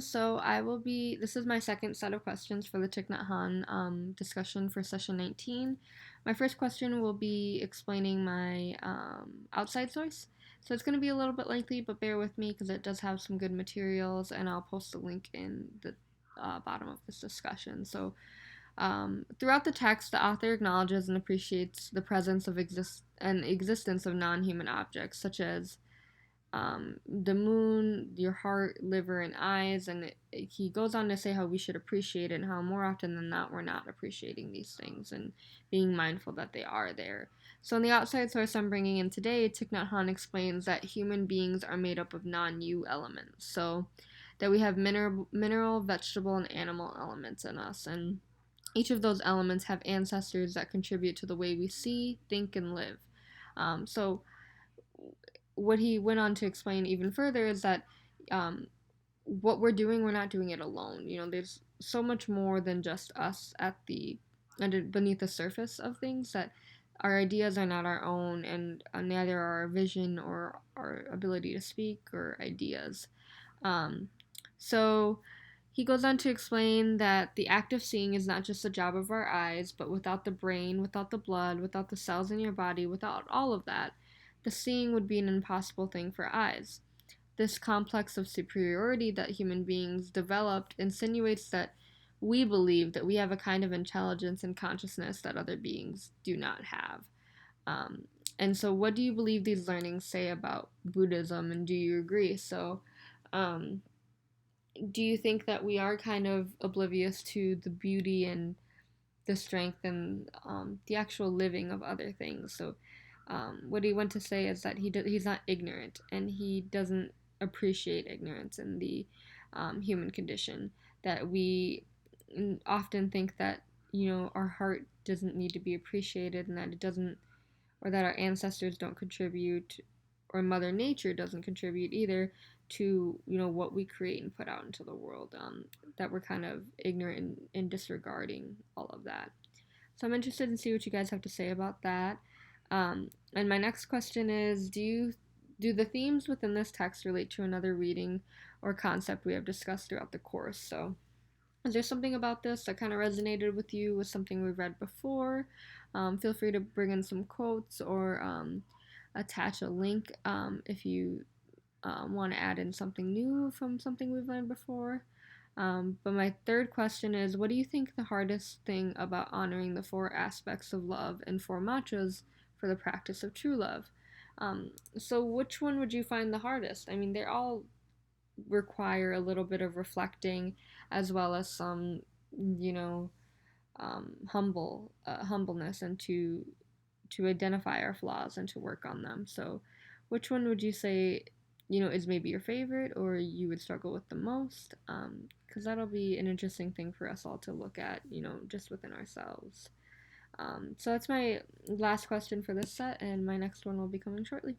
So this is my second set of questions for the Thich Nhat Hanh discussion for session 19. My first question will be explaining my outside source. So it's going to be a little bit lengthy, but bear with me because it does have some good materials, and I'll post a link in the bottom of this discussion. So throughout the text, the author acknowledges and appreciates the presence of existence of non-human objects, such as the moon, your heart, liver, and eyes. And he goes on to say how we should appreciate it and how more often than not we're not appreciating these things and being mindful that they are there. So, in the outside source I'm bringing in today, Thich Nhat Hanh explains that human beings are made up of non-you elements. So, that we have mineral, vegetable, and animal elements in us. And each of those elements have ancestors that contribute to the way we see, think, and live. So, what he went on to explain even further is that um, what we're doing, we're not doing it alone. There's so much more than just us beneath the surface of things, that our ideas are not our own, and neither are our vision or our ability to speak or ideas. Um, so he goes on to explain that the act of seeing is not just the job of our eyes, but without the brain, without the blood, without the cells in your body, without all of that, the seeing would be an impossible thing for eyes. This complex of superiority that human beings developed insinuates that we believe that we have a kind of intelligence and consciousness that other beings do not have. Um, and so, what do you believe these learnings say about Buddhism, and do you agree? So, um, do you think that we are kind of oblivious to the beauty and the strength and the actual living of other things? So, what he went to say is that he's not ignorant, and he doesn't appreciate ignorance in the human condition. That we often think that our heart doesn't need to be appreciated, and that it doesn't, or that our ancestors don't contribute, or Mother Nature doesn't contribute either to what we create and put out into the world. That we're kind of ignorant and disregarding all of that. So I'm interested in see what you guys have to say about that. And my next question is: do the themes within this text relate to another reading or concept we have discussed throughout the course? So is there something about this that kind of resonated with you, with something we've read before? Feel free to bring in some quotes or attach a link if you want to add in something new from something we've learned before. But my third question is: what do you think the hardest thing about honoring the four aspects of love and four mantras for the practice of true love? So, which one would you find the hardest? I mean, they all require a little bit of reflecting, as well as some, you know, humbleness, and to identify our flaws and to work on them. So, which one would you say, is maybe your favorite, or you would struggle with the most? Because that'll be an interesting thing for us all to look at, just within ourselves. So that's my last question for this set, and my next one will be coming shortly.